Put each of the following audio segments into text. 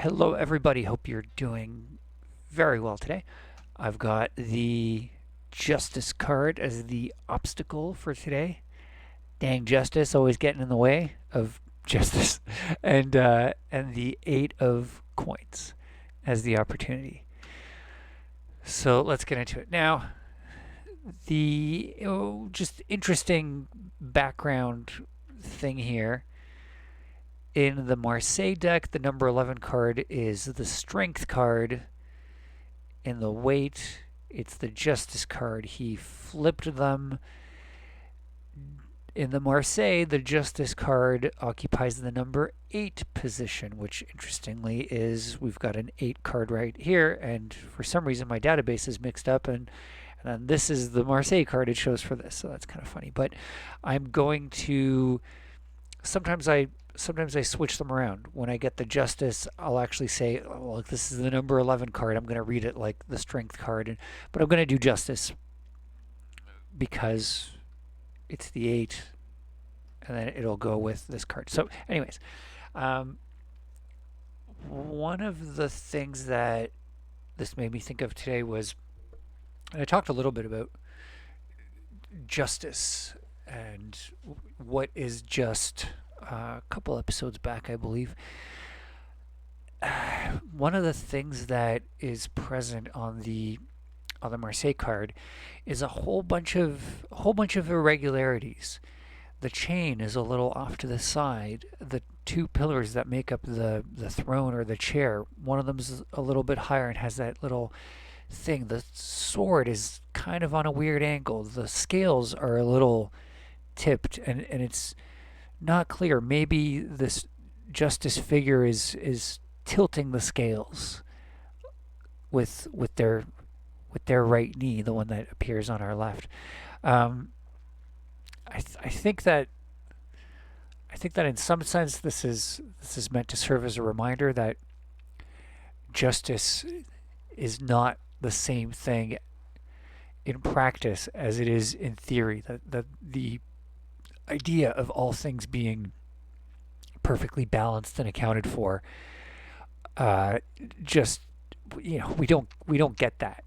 Hello, everybody. Hope you're doing very well today. I've got the Justice card as the obstacle for today. Dang Justice, always getting in the way of justice, and the Eight of Coins as the opportunity. So let's get into it now. The just interesting background thing here. In the Marseille deck, the number 11 card is the Strength card. In the Waite, it's the Justice card. He flipped them. In the Marseille, the Justice card occupies the number 8 position, which interestingly is we've got an 8 card right here, and for some reason my database is mixed up, and then this is the Marseille card it shows for this, so that's kind of funny. But I'm going to sometimes I switch them around. When I get the Justice, I'll actually say, oh, well, this is the number 11 card. I'm going to read it like the Strength card, but I'm going to do Justice because it's the 8, and then it'll go with this card. So, anyways, one of the things that this made me think of today was, and I talked a little bit about justice and what is just a couple episodes back, I believe. One of the things that is present on the Marseille card is a whole bunch of irregularities. The chain is a little off to the side. The two pillars that make up the throne or the chair, one of them is a little bit higher and has that little thing. The sword is kind of on a weird angle. The scales are a little tipped, and it's not clear. Maybe this justice figure is tilting the scales with their right knee, the one that appears on our left. I think that in some sense this is meant to serve as a reminder that justice is not the same thing in practice as it is in theory. That the idea of all things being perfectly balanced and accounted for, just we don't get that,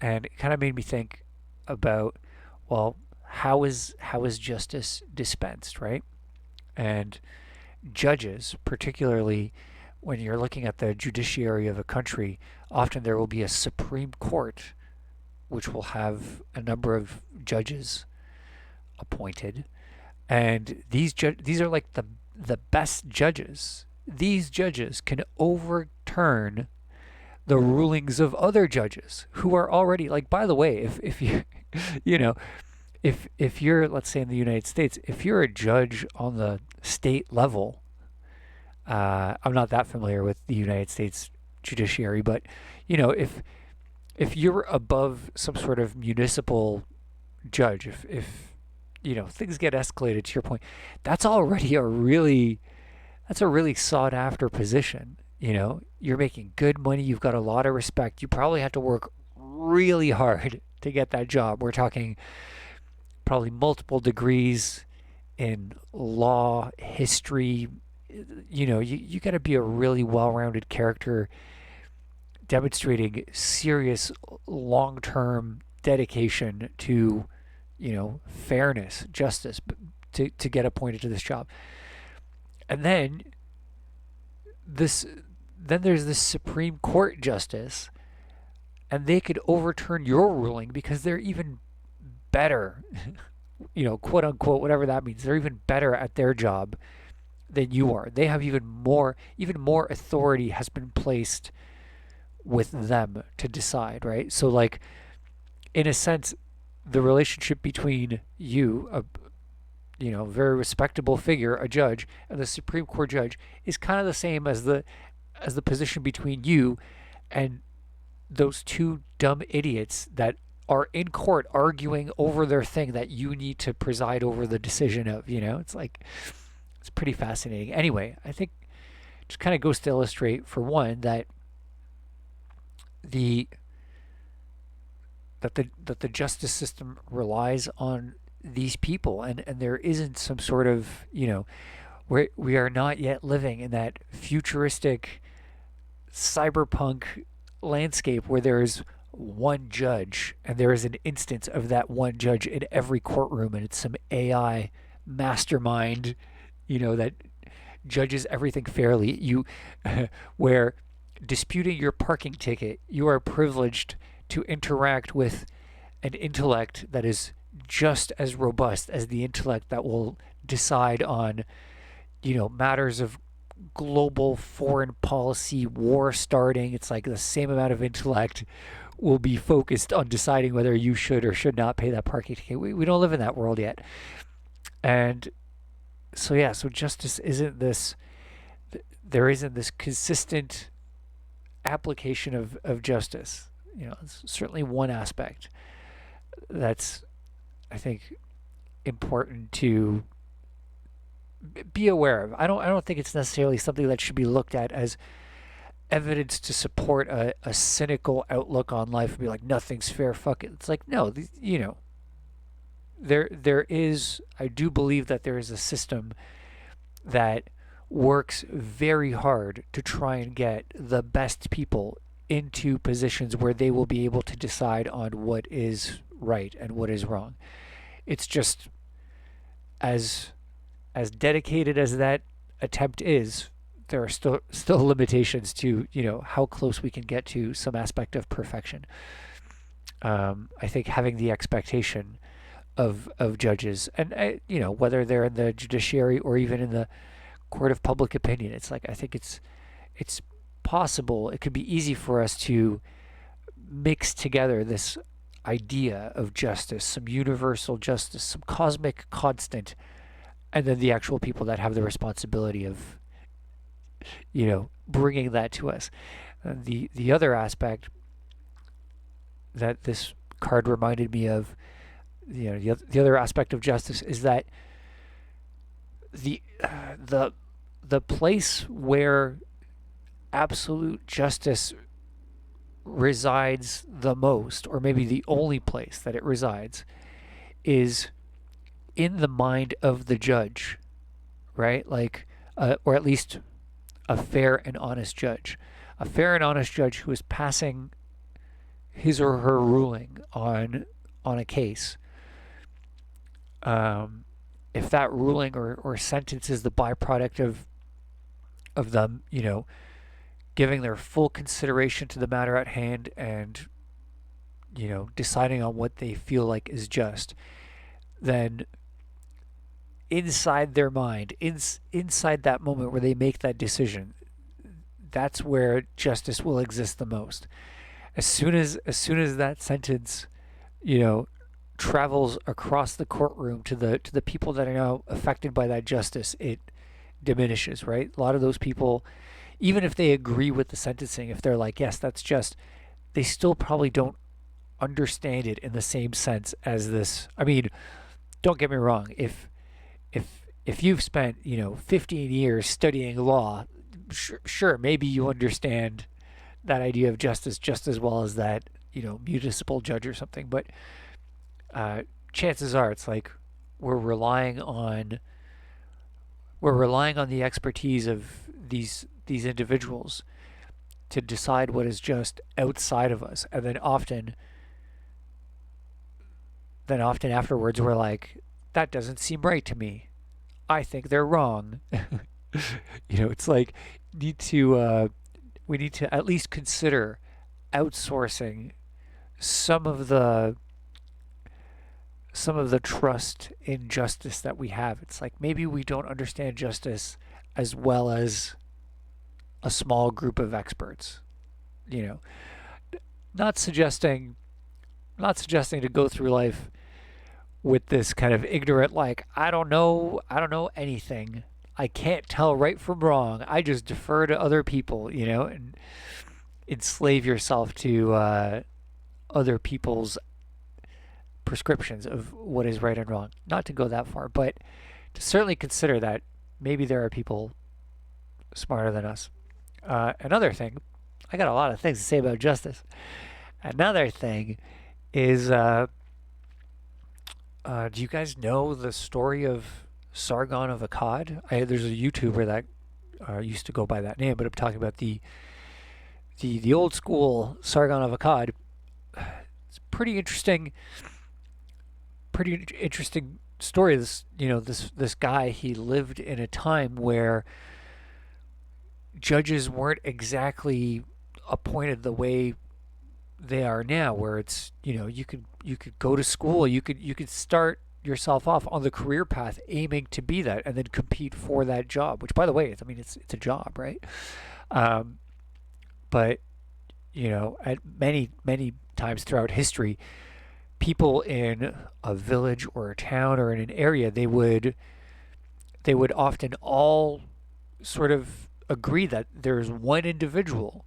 and it kind of made me think about, well, how is justice dispensed, right? And judges, particularly when you're looking at the judiciary of a country, often there will be a Supreme Court which will have a number of judges appointed, and these are like the best judges. These judges can overturn the rulings of other judges who are already, like, by the way, if you if you're, let's say in the United States, if you're a judge on the state level, I'm not that familiar with the United States judiciary, but if you're above some sort of municipal judge, if things get escalated, to your point, that's already a really sought after position. You're making good money, you've got a lot of respect, you probably have to work really hard to get that job. We're talking probably multiple degrees in law, history. You got to be a really well-rounded character, demonstrating serious long-term dedication to fairness, justice, to get appointed to this job. And then there's this Supreme Court justice, and they could overturn your ruling because they're even better, quote unquote, whatever that means. They're even better at their job than you are. They have even more authority has been placed with them to decide, right? So, like, in a sense, the relationship between you, a very respectable figure, a judge, and the Supreme Court judge is kind of the same as the position between you and those two dumb idiots that are in court arguing over their thing that you need to preside over the decision of. It's like, it's pretty fascinating. Anyway, I think it just kind of goes to illustrate, for one, that the justice system relies on these people, and there isn't some sort of, we are not yet living in that futuristic cyberpunk landscape where there is one judge and there is an instance of that one judge in every courtroom, and it's some AI mastermind, that judges everything fairly. Where disputing your parking ticket, you are privileged to interact with an intellect that is just as robust as the intellect that will decide on, matters of global foreign policy, war starting. It's like the same amount of intellect will be focused on deciding whether you should or should not pay that parking ticket. We don't live in that world yet. And so, yeah, so justice isn't this, there isn't this consistent application of justice. It's certainly one aspect that's, I think, important to be aware of. I don't think it's necessarily something that should be looked at as evidence to support a cynical outlook on life and be like, nothing's fair, fuck it. It's like, no, there is, I do believe that there is a system that works very hard to try and get the best people into positions where they will be able to decide on what is right and what is wrong. It's just as dedicated as that attempt is, there are still limitations to how close we can get to some aspect of perfection. I think having the expectation of judges, and whether they're in the judiciary or even in the court of public opinion, it's like, I think it's possible. It could be easy for us to mix together this idea of justice, some universal justice, some cosmic constant, and then the actual people that have the responsibility of bringing that to us. The other aspect that this card reminded me of, the other aspect of justice is that the place where absolute justice resides the most, or maybe the only place that it resides, is in the mind of the judge, right? Like, or at least a fair and honest judge. A fair and honest judge who is passing his or her ruling on a case. If that ruling or sentence is the byproduct of them, giving their full consideration to the matter at hand and, deciding on what they feel like is just, then inside their mind, inside that moment where they make that decision, that's where justice will exist the most. As soon as that sentence, travels across the courtroom to the people that are now affected by that justice, it diminishes, right? A lot of those people, even if they agree with the sentencing, if they're like, yes, that's just, they still probably don't understand it in the same sense as this. I mean, don't get me wrong. If you've spent 15 years studying law, sure, maybe you understand that idea of justice just as well as that municipal judge or something. But chances are, it's like we're relying on the expertise of these individuals to decide what is just outside of us, and then often afterwards we're like, that doesn't seem right to me. I think they're wrong. It's like we need to at least consider outsourcing some of the trust in justice that we have. It's like maybe we don't understand justice as well as a small group of experts. Not suggesting to go through life with this kind of ignorant, like, I don't know anything. I can't tell right from wrong. I just defer to other people, and enslave yourself to other people's prescriptions of what is right and wrong. Not to go that far, but to certainly consider that maybe there are people smarter than us. Another thing, I got a lot of things to say about justice. Another thing is, do you guys know the story of Sargon of Akkad? There's a YouTuber that used to go by that name, but I'm talking about the the old school Sargon of Akkad. It's pretty interesting story. This guy, he lived in a time where judges weren't exactly appointed the way they are now, where it's, you could go to school, you could start yourself off on the career path aiming to be that and then compete for that job, which, by the way, it's a job, right? um, but at many times throughout history, people in a village or a town or in an area, they would often all sort of agree that there's one individual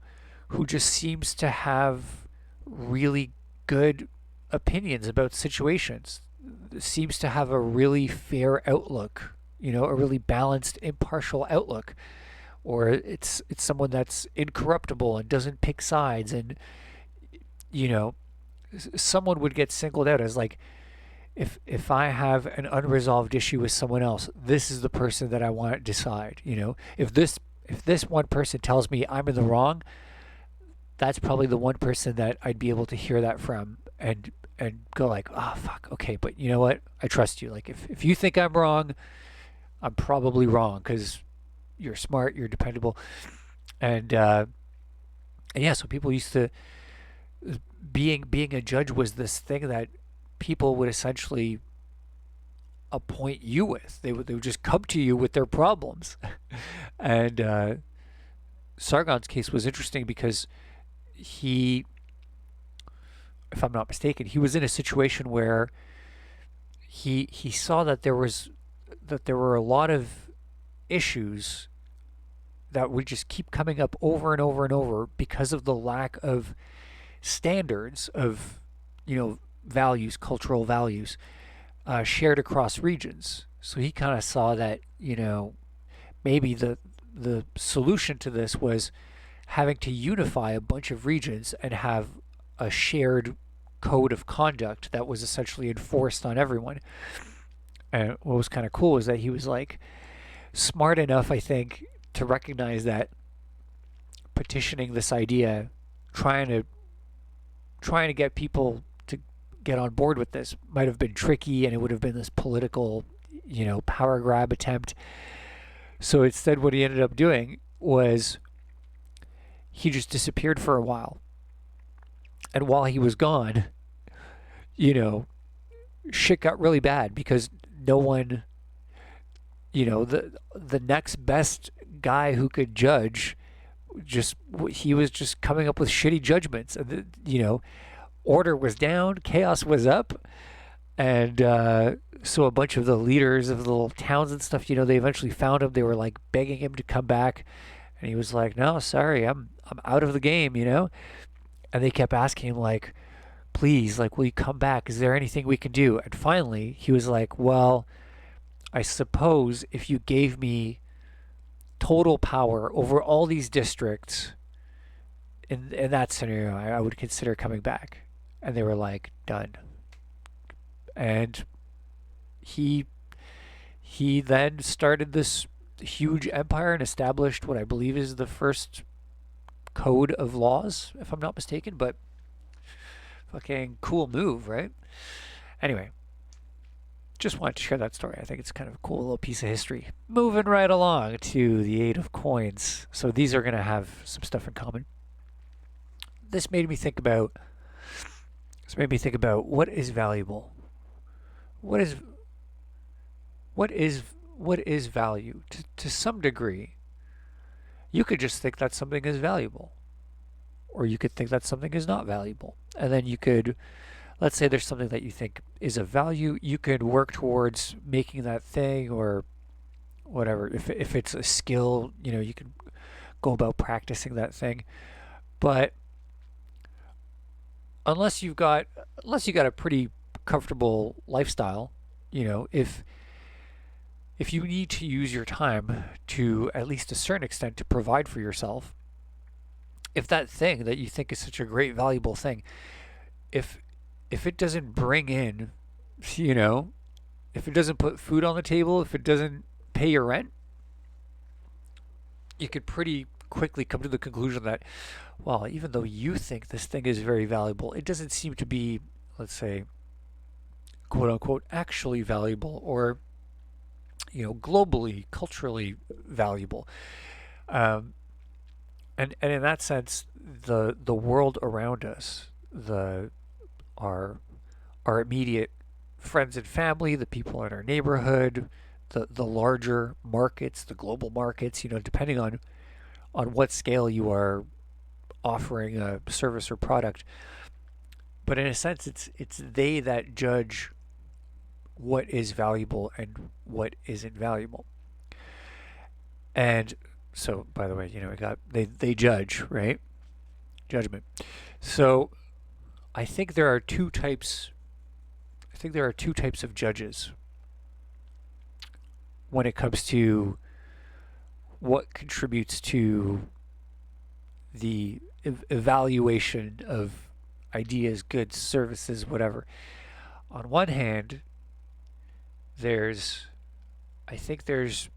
who just seems to have really good opinions about situations, seems to have a really fair outlook, a really balanced, impartial outlook, or it's someone that's incorruptible and doesn't pick sides, and you know someone would get singled out as like, if I have an unresolved issue with someone else, this is the person that I want to decide. If this one person tells me I'm in the wrong, that's probably the one person that I'd be able to hear that from, and go like, oh fuck, okay, but you know what? I trust you. Like, if you think I'm wrong, I'm probably wrong because you're smart, you're dependable, and yeah. So people used to, being a judge was this thing that people would essentially appoint you with. They would just come to you with their problems, and Sargon's case was interesting because he, if I'm not mistaken, he was in a situation where he saw that there were a lot of issues that would just keep coming up over and over and over because of the lack of standards of values, cultural values, shared across regions. So he kind of saw that maybe the solution to this was having to unify a bunch of regions and have a shared code of conduct that was essentially enforced on everyone. And what was kind of cool is that he was like smart enough, I think, to recognize that petitioning this idea, trying to get people to get on board with this, might have been tricky, and it would have been this political, power grab attempt. So instead, what he ended up doing was he just disappeared for a while. And while he was gone, shit got really bad because no one, the next best guy who could judge, he was just coming up with shitty judgments. And order was down, chaos was up, and so a bunch of the leaders of the little towns and stuff, they eventually found him. They were like begging him to come back, and he was like, "No, sorry, I'm out of the game," And they kept asking him like, "Please, like, will you come back? Is there anything we can do?" And finally, he was like, "Well, I suppose if you gave me total power over all these districts, in that scenario, I would consider coming back." And they were like, "Done." And he then started this huge empire and established what I believe is the first code of laws, if I'm not mistaken. But fucking cool move, right? Anyway, just wanted to share that story. I think it's kind of a cool little piece of history. Moving right along to the 8 of coins. So these are going to have some stuff in common. This made me think about what is valuable. What is value? To some degree, you could just think that something is valuable, or you could think that something is not valuable. And then you could, let's say there's something that you think is of value, you could work towards making that thing, or whatever. If it's a skill, you can go about practicing that thing. But unless you got a pretty comfortable lifestyle, if you need to use your time to at least a certain extent to provide for yourself, if that thing that you think is such a great valuable thing, if it doesn't bring in, if it doesn't put food on the table, if it doesn't pay your rent, you could pretty quickly come to the conclusion that, well, even though you think this thing is very valuable, it doesn't seem to be, let's say, quote unquote, actually valuable, or globally, culturally valuable. Um, and in that sense, the world around us, the our our immediate friends and family, the people in our neighborhood, the larger markets, the global markets, depending on what scale you are offering a service or product. But in a sense, it's they that judge what is valuable and what isn't valuable. And so, by the way, we got they judge, right? Judgment. So I think there are two types. I think there are two types of judges when it comes to what contributes to the evaluation of ideas, goods, services, whatever. On one hand, there's, I think there's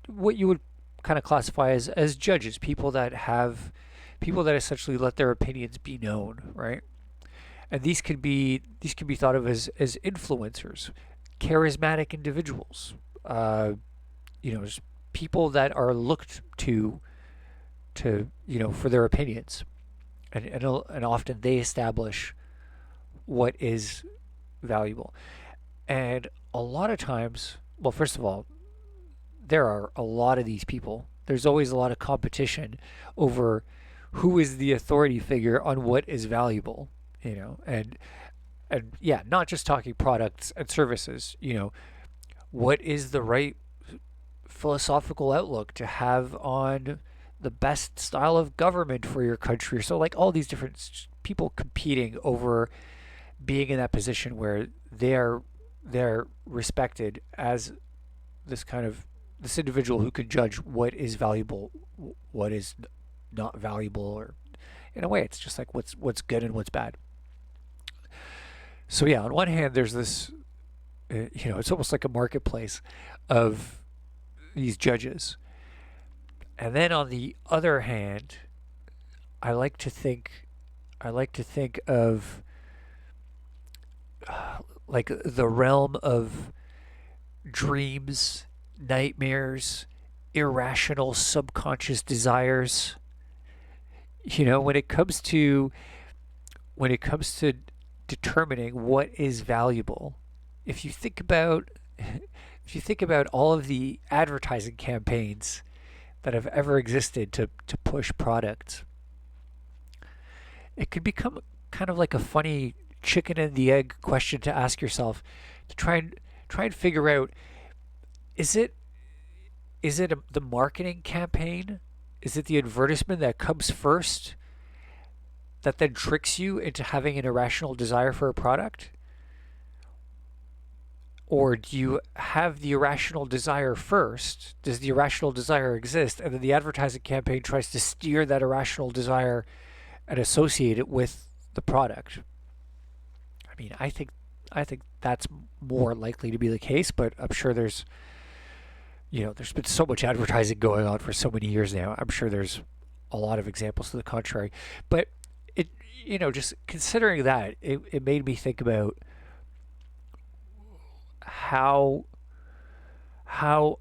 what you would kind of classify as judges, people that essentially let their opinions be known, right? And these can be thought of as influencers, charismatic individuals, uh, just people that are looked to for their opinions, and often they establish what is valuable. And a lot of times, well, first of all, there are a lot of these people. There's always a lot of competition over who is the authority figure on what is valuable, and yeah, not just talking products and services, what is the right philosophical outlook to have on the best style of government for your country. So like all these different people competing over being in that position where they're respected as this individual who can judge what is valuable, what is not valuable, or in a way it's just like what's good and what's bad. So yeah, on one hand there's this it's almost like a marketplace of these judges. And then on the other hand, I like to think of like the realm of dreams, nightmares, irrational subconscious desires. When it comes to determining what is valuable, if you think about all of the advertising campaigns that have ever existed to push products, it could become kind of like a funny chicken and the egg question to ask yourself, to try and figure out, is it the marketing campaign? Is it the advertisement that comes first that then tricks you into having an irrational desire for a product? Or do you have the irrational desire first? Does the irrational desire exist? And then the advertising campaign tries to steer that irrational desire and associate it with the product. I mean, I think that's more likely to be the case, but I'm sure there's been so much advertising going on for so many years now. I'm sure there's a lot of examples to the contrary. But it just considering that, it made me think about how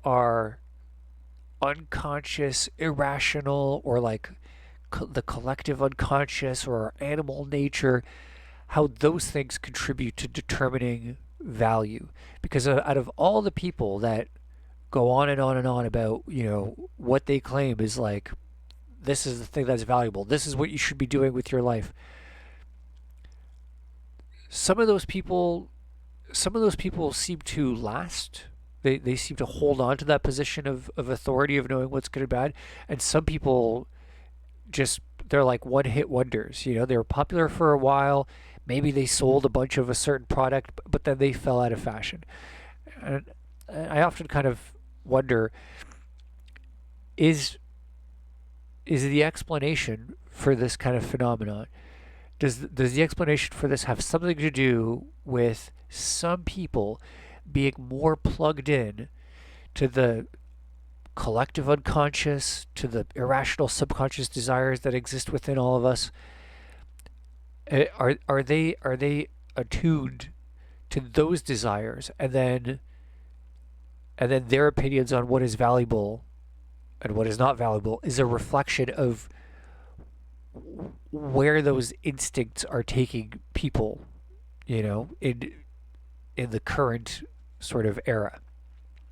our unconscious, irrational, or like the collective unconscious or our animal nature, how those things contribute to determining value. Because out of all the people that go on and on and on about, what they claim is like, this is the thing that's valuable, this is what you should be doing with your life, some of those people seem to last. They seem to hold on to that position of authority, of knowing what's good and bad. And some people they're like one hit wonders. They were popular for a while. Maybe they sold a bunch of a certain product, but then they fell out of fashion. And I often kind of wonder, is the explanation for this kind of phenomenon, does the explanation for this have something to do with some people being more plugged in to the collective unconscious, to the irrational subconscious desires that exist within all of us, are they attuned to those desires, and then their opinions on what is valuable and what is not valuable is a reflection of where those instincts are taking people, in the current sort of era.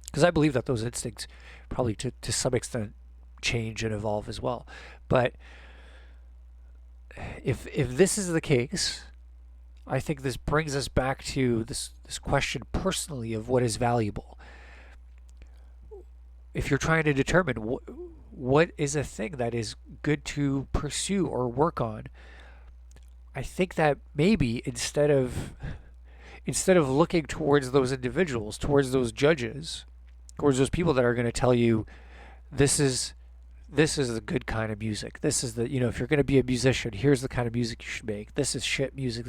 Because I believe that those instincts probably to some extent change and evolve as well. But if this is the case, I think this brings us back to this question personally of what is valuable. If you're trying to determine what is a thing that is good to pursue or work on, I think that maybe instead of looking towards those individuals, towards those judges, towards those people that are going to tell you this is the good kind of music. This is if you're going to be a musician, here's the kind of music you should make. This is shit music.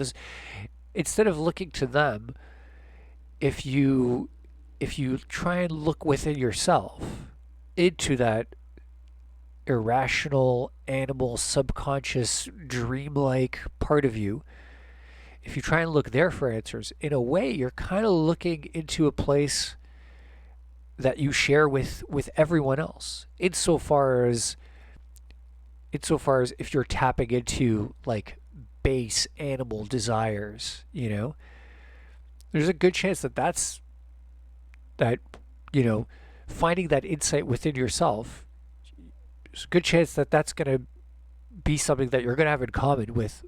Instead of looking to them, if you try and look within yourself into that irrational, animal, subconscious, dreamlike part of you, if you try and look there for answers, in a way, you're kind of looking into a place that you share with everyone else. Insofar as if you're tapping into like base animal desires, there's a good chance that finding that insight within yourself, there's a good chance that that's going to be something that you're going to have in common with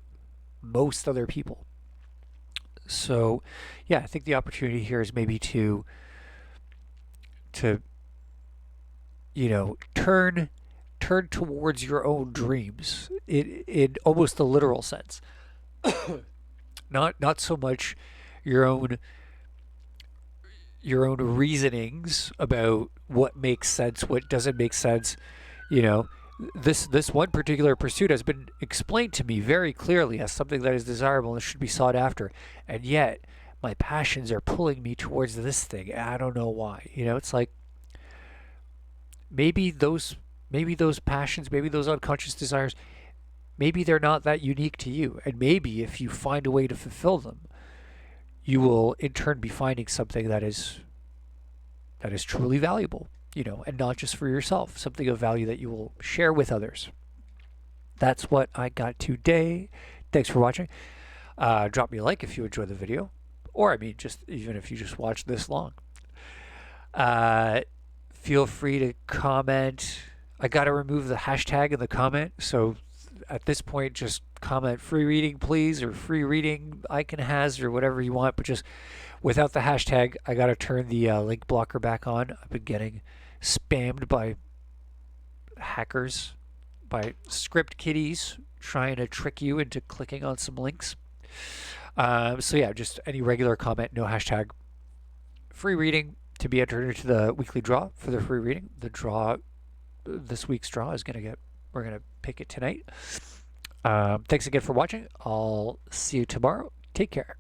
most other people. So, yeah, I think the opportunity here is maybe to turn towards your own dreams in almost the literal sense. Not so much your own reasonings about what makes sense, what doesn't make sense. This one particular pursuit has been explained to me very clearly as something that is desirable and should be sought after, and yet my passions are pulling me towards this thing. I don't know why. It's like maybe those passions, maybe those unconscious desires, maybe they're not that unique to you, and maybe if you find a way to fulfill them, you will in turn be finding something that is truly valuable, and not just for yourself, something of value that you will share with others. That's what I got today. Thanks for watching. Drop me a like if you enjoyed the video, or just even if you just watched this long. Feel free to comment. I got to remove the hashtag in the comment, so at this point just comment free reading please, or free reading icon has, or whatever you want, but just without the hashtag. I got to turn the link blocker back on. I've been getting spammed by hackers, by script kiddies trying to trick you into clicking on some links. So yeah, just any regular comment, no hashtag. Free reading to be entered into the weekly draw for the free reading. The draw, this week's draw is we're gonna pick it tonight. Thanks again for watching. I'll see you tomorrow. Take care.